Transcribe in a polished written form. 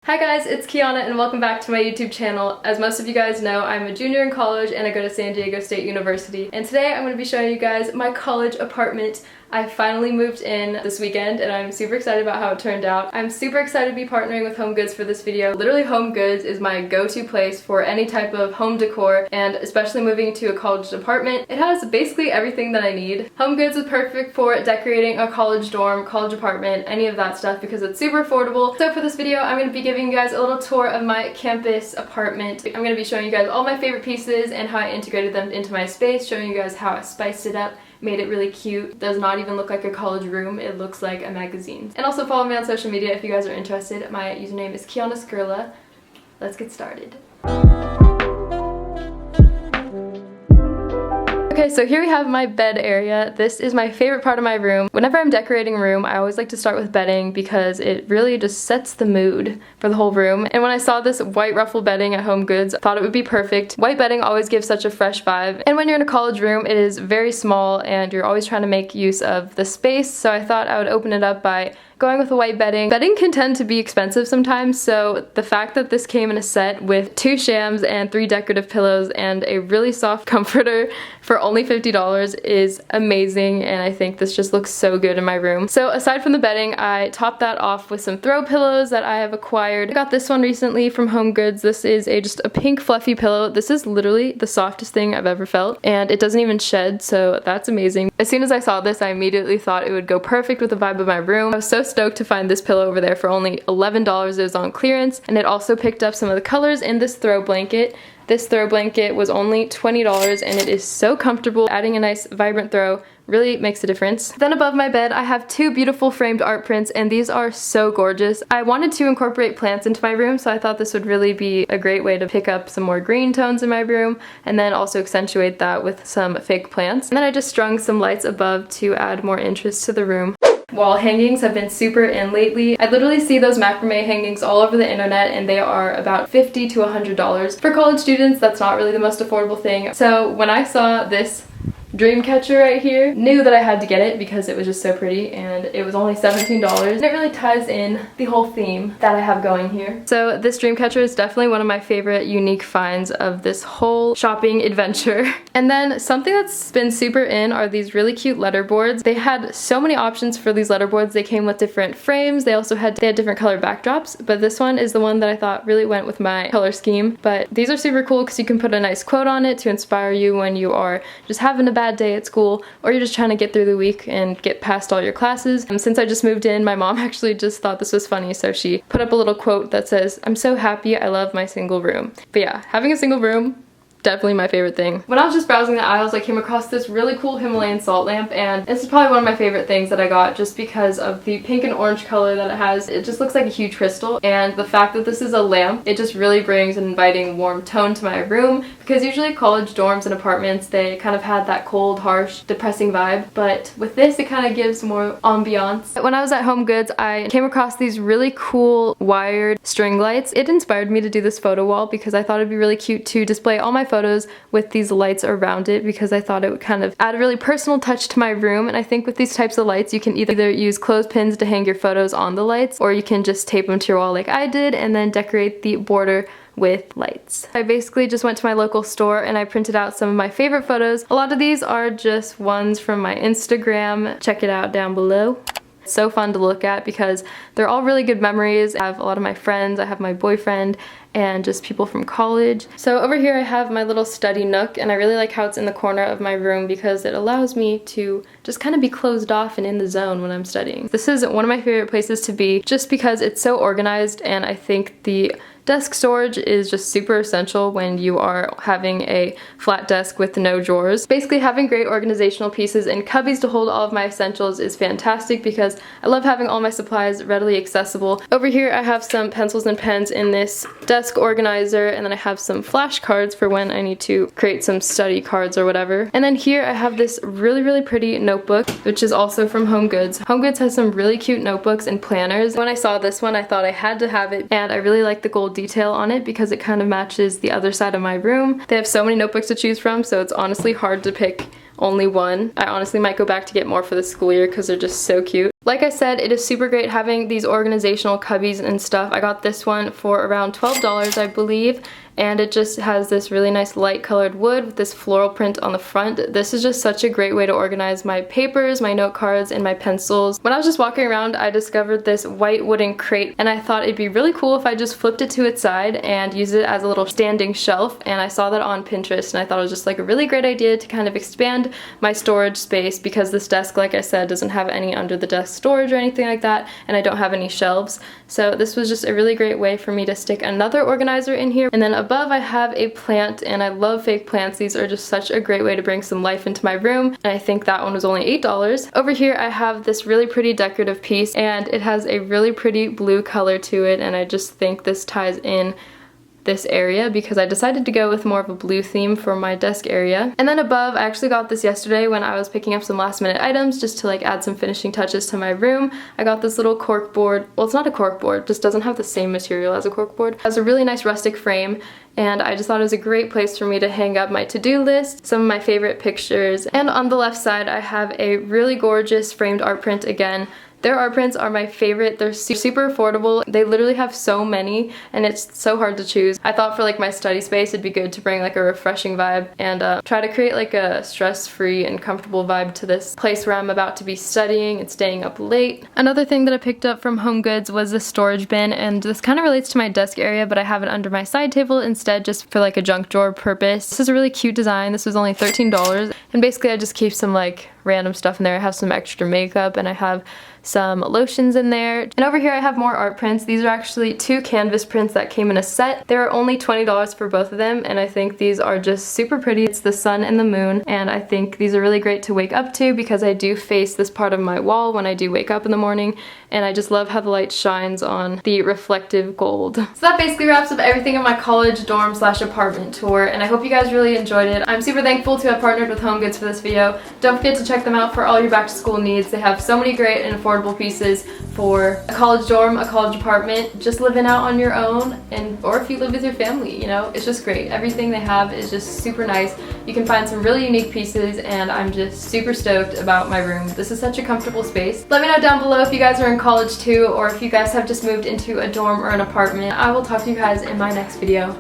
Hi guys, it's Kiana and welcome back to my YouTube channel. As most of you guys know, I'm a junior in college and I go to San Diego State University. And today I'm going to be showing you guys my college apartment. I finally moved in this weekend and I'm super excited about how it turned out. I'm super excited to be partnering with HomeGoods for this video. Literally HomeGoods is my go-to place for any type of home decor, and especially moving to a college apartment. It has basically everything that I need. HomeGoods is perfect for decorating a college dorm, college apartment, any of that stuff because it's super affordable. So for this video, I'm going to be giving you guys a little tour of my campus apartment. I'm going to be showing you guys all my favorite pieces and how I integrated them into my space, showing you guys how I spiced it up, made it really cute. Does not even look like a college room, it looks like a magazine. And also follow me on social media if you guys are interested. My username is Kiana Skirla. Let's get started. Okay, so here we have my bed area. This is my favorite part of my room. Whenever I'm decorating a room, I always like to start with bedding because it really just sets the mood for the whole room. And when I saw this white ruffle bedding at HomeGoods, I thought it would be perfect. White bedding always gives such a fresh vibe. And when you're in a college room, it is very small and you're always trying to make use of the space. So I thought I would open it up by going with a white bedding. Bedding can tend to be expensive sometimes, so the fact that this came in a set with 2 shams and 3 decorative pillows and a really soft comforter for only $50 is amazing, and I think this just looks so good in my room. So aside from the bedding, I topped that off with some throw pillows that I have acquired. I got this one recently from HomeGoods. This is just a pink fluffy pillow. This is literally the softest thing I've ever felt, and it doesn't even shed, so that's amazing. As soon as I saw this, I immediately thought it would go perfect with the vibe of my room. I was so stoked to find this pillow over there for only $11. It was on clearance, and it also picked up some of the colors in this throw blanket. This throw blanket was only $20 and it is so comfortable. Adding a nice vibrant throw really makes a difference. Then above my bed I have 2 beautiful framed art prints, and these are so gorgeous. I wanted to incorporate plants into my room, so I thought this would really be a great way to pick up some more green tones in my room and then also accentuate that with some fake plants. And then I just strung some lights above to add more interest to the room. Wall hangings have been super in lately. I literally see those macrame hangings all over the internet and they are about $50 to $100. For college students, that's not really the most affordable thing. So when I saw this dream catcher right here, knew that I had to get it because it was just so pretty, and it was only $17, and it really ties in the whole theme that I have going here. So this dream catcher is definitely one of my favorite unique finds of this whole shopping adventure. And then something that's been super in are these really cute letter boards. They had so many options for these letter boards. They came with different frames. They had different color backdrops, but this one is the one that I thought really went with my color scheme. But these are super cool because you can put a nice quote on it to inspire you when you are just having a bad day at school, or you're just trying to get through the week and get past all your classes. Since I just moved in, my mom actually just thought this was funny, so she put up a little quote that says, "I'm so happy I love my single room." But yeah, having a single room, definitely my favorite thing. When I was just browsing the aisles, I came across this really cool Himalayan salt lamp, and this is probably one of my favorite things that I got just because of the pink and orange color that it has. It just looks like a huge crystal, and the fact that this is a lamp, it just really brings an inviting, warm tone to my room, because usually college dorms and apartments, they kind of had that cold, harsh, depressing vibe, but with this it kind of gives more ambiance. When I was at HomeGoods, I came across these really cool wired string lights. It inspired me to do this photo wall because I thought it'd be really cute to display all my photos with these lights around it, because I thought it would kind of add a really personal touch to my room. And I think with these types of lights, you can either use clothespins to hang your photos on the lights, or you can just tape them to your wall like I did and then decorate the border with lights. I basically just went to my local store and I printed out some of my favorite photos. A lot of these are just ones from my Instagram. Check it out down below. So fun to look at because they're all really good memories. I have a lot of my friends, I have my boyfriend, and just people from college. So over here I have my little study nook, and I really like how it's in the corner of my room because it allows me to just kind of be closed off and in the zone when I'm studying. This is one of my favorite places to be just because it's so organized, and I think the desk storage is just super essential when you are having a flat desk with no drawers. Basically, having great organizational pieces and cubbies to hold all of my essentials is fantastic because I love having all my supplies readily accessible. Over here I have some pencils and pens in this desk organizer, and then I have some flashcards for when I need to create some study cards or whatever. And then here I have this really pretty notebook, which is also from HomeGoods. HomeGoods has some really cute notebooks and planners. When I saw this one, I thought I had to have it, and I really like the gold detail on it because it kind of matches the other side of my room. They have so many notebooks to choose from, so it's honestly hard to pick only one. I honestly might go back to get more for the school year because they're just so cute. Like I said, it is super great having these organizational cubbies and stuff. I got this one for around $12, I believe, and it just has this really nice light colored wood with this floral print on the front. This is just such a great way to organize my papers, my note cards, and my pencils. When I was just walking around, I discovered this white wooden crate, and I thought it'd be really cool if I just flipped it to its side and used it as a little standing shelf, and I saw that on Pinterest, and I thought it was just like a really great idea to kind of expand my storage space, because this desk, like I said, doesn't have any under the desk storage or anything like that, and I don't have any shelves. So this was just a really great way for me to stick another organizer in here. And then above I have a plant, and I love fake plants. These are just such a great way to bring some life into my room, and I think that one was only $8. Over here I have this really pretty decorative piece, and it has a really pretty blue color to it, and I just think this ties in this area because I decided to go with more of a blue theme for my desk area. And then above, I actually got this yesterday when I was picking up some last minute items just to like add some finishing touches to my room. I got this little cork board. Well, it's not a cork board, just doesn't have the same material as a cork board. It has a really nice rustic frame, and I just thought it was a great place for me to hang up my to-do list, some of my favorite pictures. And on the left side, I have a really gorgeous framed art print again. Their art prints are my favorite. They're super affordable. They literally have so many, and it's so hard to choose. I thought for like my study space it'd be good to bring like a refreshing vibe and try to create like a stress-free and comfortable vibe to this place where I'm about to be studying and staying up late. Another thing that I picked up from HomeGoods was this storage bin, and this kind of relates to my desk area, but I have it under my side table instead, just for like a junk drawer purpose. This is a really cute design. This was only $13, and basically I just keep some like random stuff in there. I have some extra makeup, and I have some lotions in there. And over here I have more art prints. These are actually 2 canvas prints that came in a set. They were only $20 for both of them, and I think these are just super pretty. It's the sun and the moon, and I think these are really great to wake up to because I do face this part of my wall when I do wake up in the morning, and I just love how the light shines on the reflective gold. So that basically wraps up everything in my college dorm / apartment tour, and I hope you guys really enjoyed it. I'm super thankful to have partnered with HomeGoods for this video. Don't forget to check them out for all your back to school needs. They have so many great and affordable pieces for a college dorm, a college apartment, just living out on your own, and or if you live with your family, you know, it's just great. Everything they have is just super nice. You can find some really unique pieces, and I'm just super stoked about my room. This is such a comfortable space. Let me know down below if you guys are in college too, or if you guys have just moved into a dorm or an apartment. I will talk to you guys in my next video.